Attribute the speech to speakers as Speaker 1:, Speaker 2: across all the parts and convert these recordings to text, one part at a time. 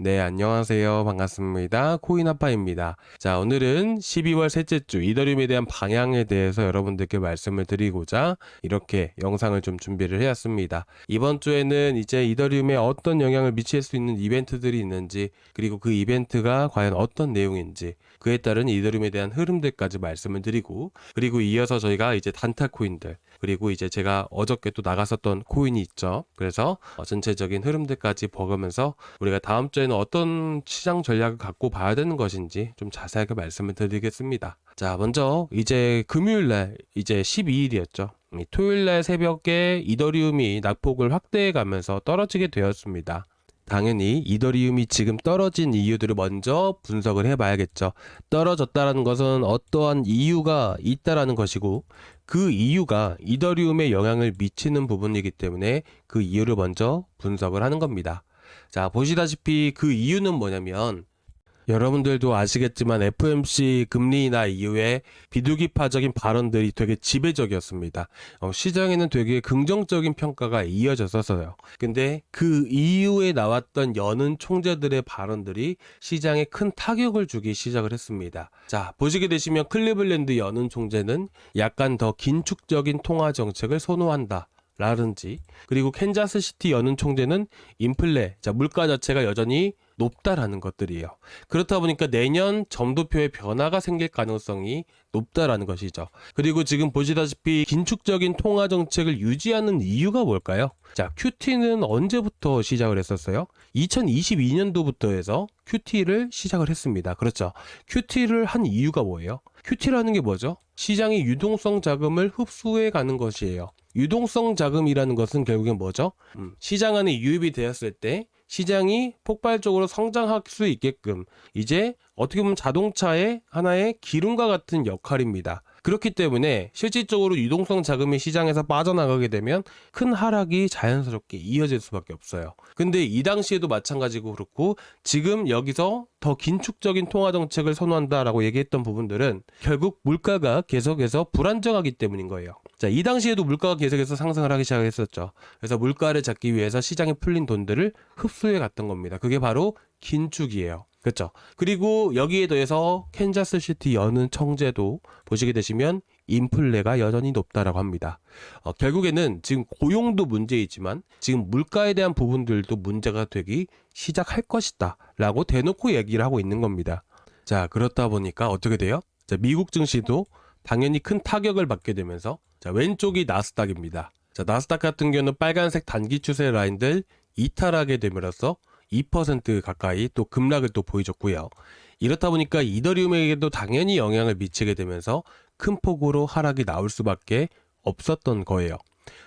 Speaker 1: 네, 안녕하세요. 반갑습니다. 코인아빠입니다. 자, 오늘은 12월 셋째 주 이더리움에 대한 방향에 대해서 여러분들께 말씀을 드리고자 이렇게 영상을 좀 준비를 해왔습니다. 이번 주에는 이제 이더리움에 어떤 영향을 미칠 수 있는 이벤트들이 있는지, 그리고 그 이벤트가 과연 어떤 내용인지, 그에 따른 이더리움에 대한 흐름들까지 말씀을 드리고, 그리고 이어서 저희가 이제 단타 코인들, 그리고 이제 제가 어저께 또 나갔었던 코인이 있죠. 그래서 전체적인 흐름들까지 보면서 우리가 다음 주에는 어떤 시장 전략을 갖고 봐야 되는 것인지 좀 자세하게 말씀을 드리겠습니다. 자, 먼저 이제 금요일날 이제 12일이었죠. 토요일날 새벽에 이더리움이 낙폭을 확대해 가면서 떨어지게 되었습니다. 당연히 이더리움이 지금 떨어진 이유들을 먼저 분석을 해봐야겠죠. 떨어졌다라는 것은 어떠한 이유가 있다라는 것이고, 그 이유가 이더리움에 영향을 미치는 부분이기 때문에 그 이유를 먼저 분석을 하는 겁니다. 자, 보시다시피 그 이유는 뭐냐면, 여러분들도 아시겠지만 FOMC 금리 인하 이후에 비둘기파적인 발언들이 되게 지배적이었습니다. 시장에는 되게 긍정적인 평가가 이어졌었어요. 근데 그 이후에 나왔던 여는 총재들의 발언들이 시장에 큰 타격을 주기 시작을 했습니다. 자, 보시게 되시면 클리블랜드 여는 총재는 약간 더 긴축적인 통화 정책을 선호한다. 라든지, 그리고 캔자스시티 여는 총재는 인플레, 자, 물가 자체가 여전히 높다라는 것들이에요. 그렇다 보니까 내년 점도표에 변화가 생길 가능성이 높다라는 것이죠. 그리고 지금 보시다시피 긴축적인 통화 정책을 유지하는 이유가 뭘까요? 자, QT는 언제부터 시작을 했었어요? 2022년도부터 해서 QT를 시작을 했습니다. 그렇죠. QT를 한 이유가 뭐예요? QT라는 게 뭐죠? 시장이 유동성 자금을 흡수해 가는 것이에요. 유동성 자금이라는 것은 결국엔 뭐죠? 시장 안에 유입이 되었을 때 시장이 폭발적으로 성장할 수 있게끔 이제 어떻게 보면 자동차의 하나의 기름과 같은 역할입니다. 그렇기 때문에 실질적으로 유동성 자금이 시장에서 빠져나가게 되면 큰 하락이 자연스럽게 이어질 수밖에 없어요. 근데 이 당시에도 마찬가지고 그렇고, 지금 여기서 더 긴축적인 통화 정책을 선호한다라고 얘기했던 부분들은 결국 물가가 계속해서 불안정하기 때문인 거예요. 자, 이 당시에도 물가가 계속해서 상승을 하기 시작했었죠. 그래서 물가를 잡기 위해서 시장에 풀린 돈들을 흡수해 갔던 겁니다. 그게 바로 긴축이에요. 그렇죠. 그리고 여기에 더해서 캔자스시티 여는 청제도 보시게 되시면 인플레가 여전히 높다라고 합니다. 결국에는 지금 고용도 문제이지만 지금 물가에 대한 부분들도 문제가 되기 시작할 것이다 라고 대놓고 얘기를 하고 있는 겁니다. 자, 그렇다 보니까 어떻게 돼요? 자, 미국 증시도 당연히 큰 타격을 받게 되면서, 자, 왼쪽이 나스닥입니다. 자, 나스닥 같은 경우는 빨간색 단기 추세 라인들 이탈하게 됨으로써 2% 가까이 또 급락을 또 보여줬고요. 이렇다 보니까 이더리움에게도 당연히 영향을 미치게 되면서 큰 폭으로 하락이 나올 수밖에 없었던 거예요.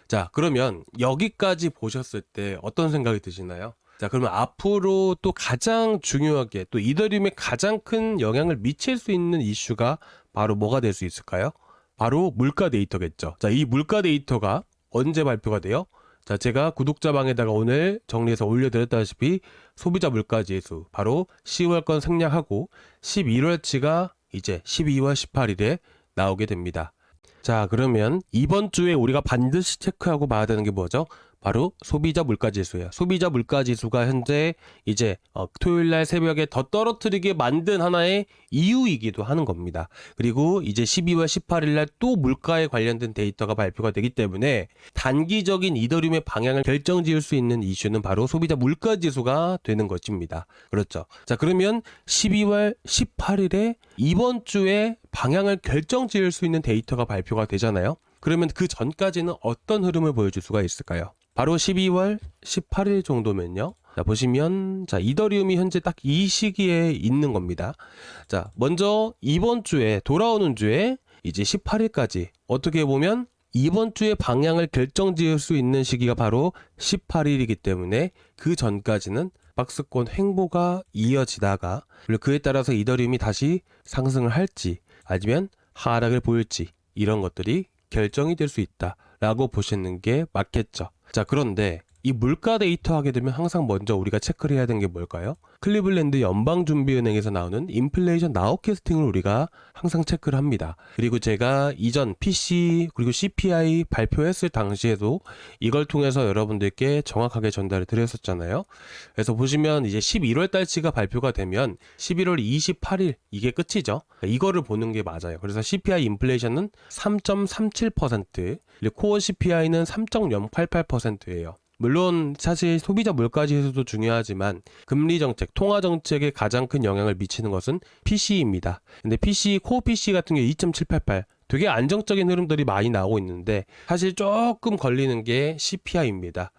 Speaker 1: 자, 그러면 여기까지 보셨을 때 어떤 생각이 드시나요? 자, 그러면 앞으로 또 가장 중요하게 또 이더리움에 가장 큰 영향을 미칠 수 있는 이슈가 바로 뭐가 될 수 있을까요? 바로 물가 데이터겠죠. 자, 이 물가 데이터가 언제 발표가 돼요? 자, 제가 구독자방에다가 오늘 정리해서 올려드렸다시피 소비자 물가지수 바로 10월권 생략하고 11월치가 이제 12월 18일에 나오게 됩니다. 자, 그러면 이번 주에 우리가 반드시 체크하고 봐야 되는 게 뭐죠? 바로 소비자 물가지수예요. 소비자 물가지수가 현재 이제 토요일날 새벽에 더 떨어뜨리게 만든 하나의 이유이기도 하는 겁니다. 그리고 이제 12월 18일날 또 물가에 관련된 데이터가 발표가 되기 때문에 단기적인 이더리움의 방향을 결정지을 수 있는 이슈는 바로 소비자 물가지수가 되는 것입니다. 그렇죠. 자, 그러면 12월 18일에 이번 주에 방향을 결정지을 수 있는 데이터가 발표가 되잖아요. 그러면 그 전까지는 어떤 흐름을 보여줄 수가 있을까요? 바로 12월 18일 정도면요. 자, 보시면, 자, 이더리움이 현재 딱 이 시기에 있는 겁니다. 자, 먼저 이번 주에, 돌아오는 주에 이제 18일까지 어떻게 보면 이번 주에 방향을 결정지을 수 있는 시기가 바로 18일이기 때문에 그 전까지는 박스권 횡보가 이어지다가, 그리고 그에 따라서 이더리움이 다시 상승을 할지 아니면 하락을 보일지 이런 것들이 결정이 될 수 있다라고 보시는 게 맞겠죠. 자, 그런데 이 물가 데이터 하게 되면 항상 먼저 우리가 체크를 해야 되는 게 뭘까요? 클리블랜드 연방준비은행에서 나오는 인플레이션 나우캐스팅을 우리가 항상 체크를 합니다. 그리고 제가 이전 PC 그리고 CPI 발표했을 당시에도 이걸 통해서 여러분들께 정확하게 전달을 드렸었잖아요. 그래서 보시면 이제 11월 달치가 발표가 되면 11월 28일 이게 끝이죠. 이거를 보는 게 맞아요. 그래서 CPI 인플레이션은 3.37%, 그리고 코어 CPI는 3.088%예요. 물론 사실 소비자 물가지수도 중요하지만 금리 정책, 통화 정책에 가장 큰 영향을 미치는 것은 PC입니다. 근데 PC, 코어 PC 같은 경우 2.788, 되게 안정적인 흐름들이 많이 나오고 있는데 사실 조금 걸리는 게 CPI입니다.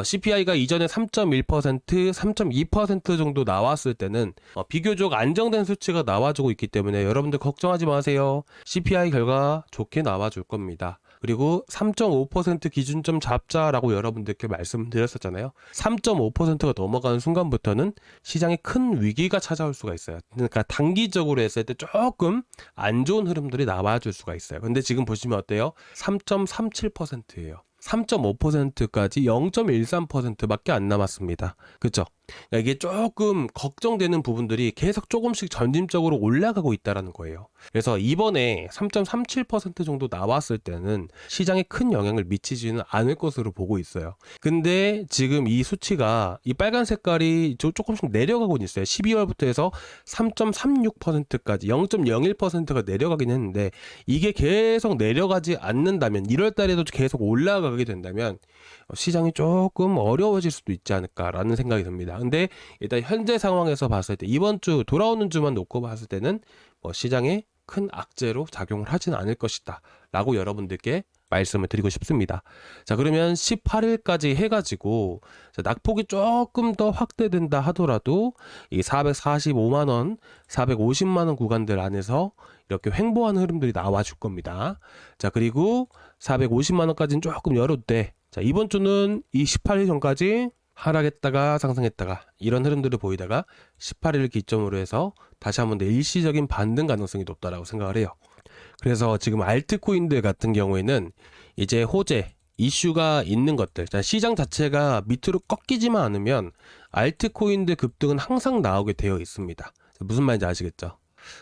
Speaker 1: CPI가 이전에 3.1%, 3.2% 정도 나왔을 때는 비교적 안정된 수치가 나와주고 있기 때문에 여러분들 걱정하지 마세요. CPI 결과 좋게 나와줄 겁니다. 그리고 3.5% 기준점 잡자라고 여러분들께 말씀드렸었잖아요. 3.5%가 넘어가는 순간부터는 시장에 큰 위기가 찾아올 수가 있어요. 그러니까 단기적으로 했을 때 조금 안 좋은 흐름들이 나와줄 수가 있어요. 근데 지금 보시면 어때요? 3.37%예요. 3.5%까지 0.13%밖에 안 남았습니다. 그쵸? 그러니까 이게 조금 걱정되는 부분들이 계속 조금씩 점진적으로 올라가고 있다는 거예요. 그래서 이번에 3.37% 정도 나왔을 때는 시장에 큰 영향을 미치지는 않을 것으로 보고 있어요. 근데 지금 이 수치가 이 빨간 색깔이 조금씩 내려가고 있어요. 12월부터 해서 3.36%까지 0.01%가 내려가긴 했는데 이게 계속 내려가지 않는다면 1월 달에도 계속 올라가게 된다면 시장이 조금 어려워질 수도 있지 않을까라는 생각이 듭니다. 근데 일단 현재 상황에서 봤을 때 이번 주 돌아오는 주만 놓고 봤을 때는 시장에 큰 악재로 작용을 하지는 않을 것이다 라고 여러분들께 말씀을 드리고 싶습니다. 자, 그러면 18일까지 해가지고 낙폭이 조금 더 확대된다 하더라도 이 445만원, 450만원 구간들 안에서 이렇게 횡보하는 흐름들이 나와줄 겁니다. 자, 그리고 450만원까지는 조금 열어도 돼. 자, 이번 주는 이 18일 전까지 하락했다가 상승했다가 이런 흐름들을 보이다가 18일을 기점으로 해서 다시 한번 더 일시적인 반등 가능성이 높다라고 생각을 해요. 그래서 지금 알트코인들 같은 경우에는 이제 호재, 이슈가 있는 것들, 시장 자체가 밑으로 꺾이지만 않으면 알트코인들 급등은 항상 나오게 되어 있습니다. 무슨 말인지 아시겠죠?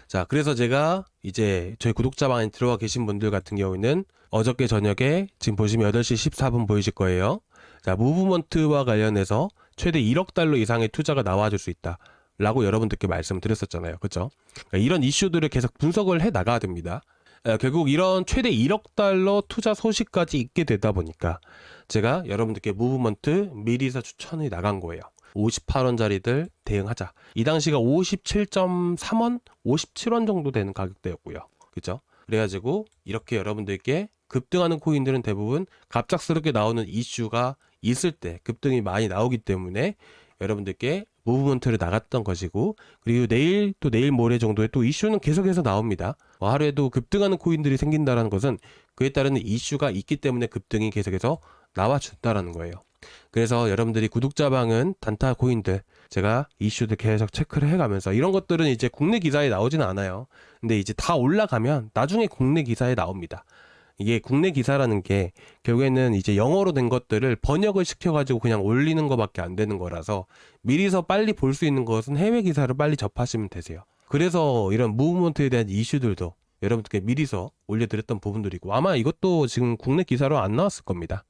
Speaker 1: 자, 그래서 제가 이제 저희 구독자방에 들어와 계신 분들 같은 경우에는 어저께 저녁에 지금 보시면 8시 14분 보이실 거예요. 자, 무브먼트와 관련해서 최대 1억 달러 이상의 투자가 나와줄 수 있다 라고 여러분들께 말씀드렸었잖아요. 그렇죠? 그러니까 이런 이슈들을 계속 분석을 해 나가야 됩니다. 결국 이런 최대 1억 달러 투자 소식까지 있게 되다 보니까 제가 여러분들께 무브먼트 미리서 추천이 나간 거예요. 58원짜리들 대응하자. 이 당시가 57.3원, 57원 정도 되는 가격대였고요. 그죠? 그래가지고 이렇게 여러분들께 급등하는 코인들은 대부분 갑작스럽게 나오는 이슈가 있을 때 급등이 많이 나오기 때문에 여러분들께 무브먼트를 나갔던 것이고, 그리고 내일 또 내일 모레 정도에 또 이슈는 계속해서 나옵니다. 하루에도 급등하는 코인들이 생긴다는 것은 그에 따르는 이슈가 있기 때문에 급등이 계속해서 나와준다라는 거예요. 그래서 여러분들이 구독자방은 단타 코인들 제가 이슈들 계속 체크를 해가면서 이런 것들은 이제 국내 기사에 나오지는 않아요. 근데 이제 다 올라가면 나중에 국내 기사에 나옵니다. 이게 국내 기사라는 게 결국에는 이제 영어로 된 것들을 번역을 시켜가지고 그냥 올리는 것밖에 안 되는 거라서 미리서 빨리 볼 수 있는 것은 해외 기사를 빨리 접하시면 되세요. 그래서 이런 무브먼트에 대한 이슈들도 여러분들께 미리서 올려드렸던 부분들이고 아마 이것도 지금 국내 기사로 안 나왔을 겁니다.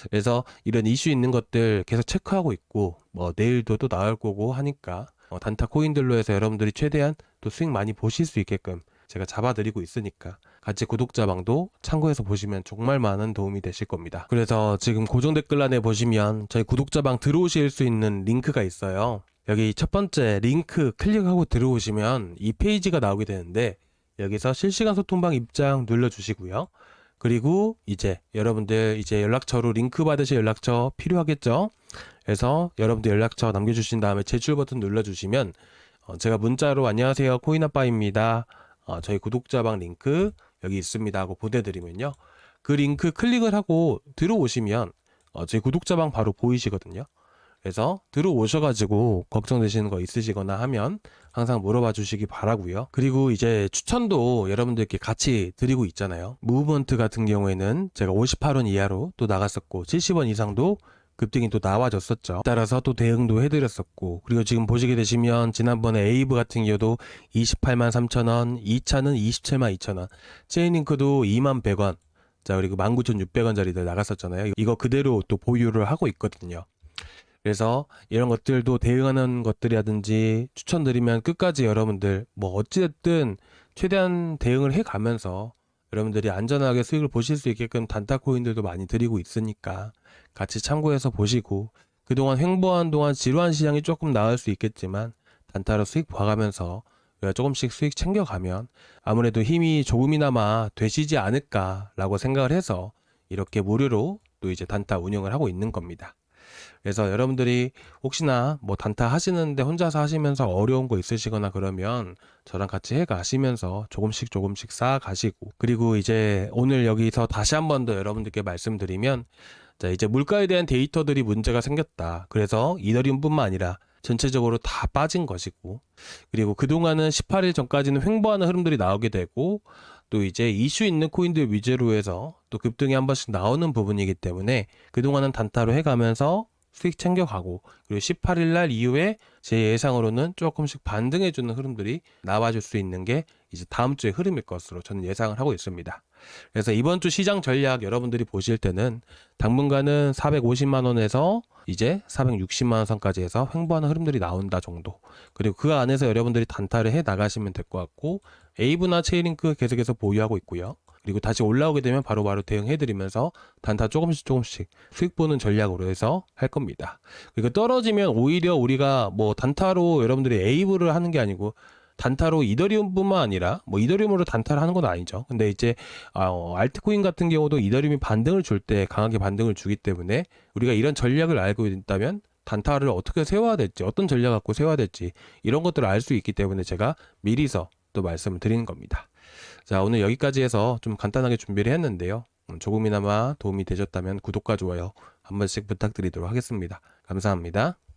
Speaker 1: 그래서 이런 이슈 있는 것들 계속 체크하고 있고 내일도 또 나올 거고 하니까 단타 코인들로 해서 여러분들이 최대한 또 수익 많이 보실 수 있게끔 제가 잡아드리고 있으니까 같이 구독자방도 참고해서 보시면 정말 많은 도움이 되실 겁니다. 그래서 지금 고정 댓글란에 보시면 저희 구독자방 들어오실 수 있는 링크가 있어요. 여기 첫 번째 링크 클릭하고 들어오시면 이 페이지가 나오게 되는데 여기서 실시간 소통방 입장 눌러주시고요. 그리고 이제 여러분들 이제 연락처로 링크 받으실 연락처 필요하겠죠? 그래서 여러분들 연락처 남겨주신 다음에 제출 버튼 눌러주시면 제가 문자로 안녕하세요 코인아빠입니다. 저희 구독자방 링크 여기 있습니다 하고 보내드리면요. 그 링크 클릭을 하고 들어오시면 저희 구독자방 바로 보이시거든요. 그래서 들어오셔가지고 걱정되시는 거 있으시거나 하면 항상 물어봐 주시기 바라고요. 그리고 이제 추천도 여러분들께 같이 드리고 있잖아요. 무브먼트 같은 경우에는 제가 58원 이하로 또 나갔었고 70원 이상도 급등이 또 나와줬었죠. 따라서 또 대응도 해드렸었고, 그리고 지금 보시게 되시면 지난번에 에이브 같은 경우도 28만 3천원, 2차는 27만 2천원, 체인링크도 2만 100원, 자 그리고 19,600원짜리들 나갔었잖아요. 이거 그대로 또 보유를 하고 있거든요. 그래서 이런 것들도 대응하는 것들이라든지 추천드리면 끝까지 여러분들 뭐 어찌됐든 최대한 대응을 해가면서 여러분들이 안전하게 수익을 보실 수 있게끔 단타 코인들도 많이 드리고 있으니까 같이 참고해서 보시고, 그동안 횡보한 동안 지루한 시장이 조금 나을 수 있겠지만 단타로 수익 봐가면서 우리가 조금씩 수익 챙겨가면 아무래도 힘이 조금이나마 되시지 않을까라고 생각을 해서 이렇게 무료로 또 이제 단타 운영을 하고 있는 겁니다. 그래서 여러분들이 혹시나 뭐 단타 하시는데 혼자서 하시면서 어려운 거 있으시거나 그러면 저랑 같이 해 가시면서 조금씩 쌓아 가시고, 그리고 이제 오늘 여기서 다시 한 번 더 여러분들께 말씀드리면, 자 이제 물가에 대한 데이터들이 문제가 생겼다. 그래서 이더리움뿐만 아니라 전체적으로 다 빠진 것이고, 그리고 그동안은 18일 전까지는 횡보하는 흐름들이 나오게 되고, 또 이제 이슈 있는 코인들 위주로 해서 또 급등이 한 번씩 나오는 부분이기 때문에 그동안은 단타로 해가면서 수익 챙겨가고, 그리고 18일 날 이후에 제 예상으로는 조금씩 반등해주는 흐름들이 나와줄 수 있는 게 이제 다음 주의 흐름일 것으로 저는 예상을 하고 있습니다. 그래서 이번 주 시장 전략 여러분들이 보실 때는 당분간은 450만 원에서 이제 460만 원 선까지 해서 횡보하는 흐름들이 나온다 정도, 그리고 그 안에서 여러분들이 단타를 해 나가시면 될 것 같고, 에이브나 체이링크 계속해서 보유하고 있고요. 그리고 다시 올라오게 되면 바로바로 대응해드리면서 단타 조금씩 수익 보는 전략으로 해서 할 겁니다. 그리고 떨어지면 오히려 우리가 뭐 단타로 여러분들이 에이브를 하는 게 아니고 단타로 이더리움뿐만 아니라 뭐 이더리움으로 단타를 하는 건 아니죠. 근데 이제 알트코인 같은 경우도 이더리움이 반등을 줄 때 강하게 반등을 주기 때문에 우리가 이런 전략을 알고 있다면 단타를 어떻게 세워야 될지, 어떤 전략 갖고 세워야 될지 이런 것들을 알 수 있기 때문에 제가 미리서 또 말씀을 드리는 겁니다. 자, 오늘 여기까지 해서 좀 간단하게 준비를 했는데요. 조금이나마 도움이 되셨다면 구독과 좋아요 한 번씩 부탁드리도록 하겠습니다. 감사합니다.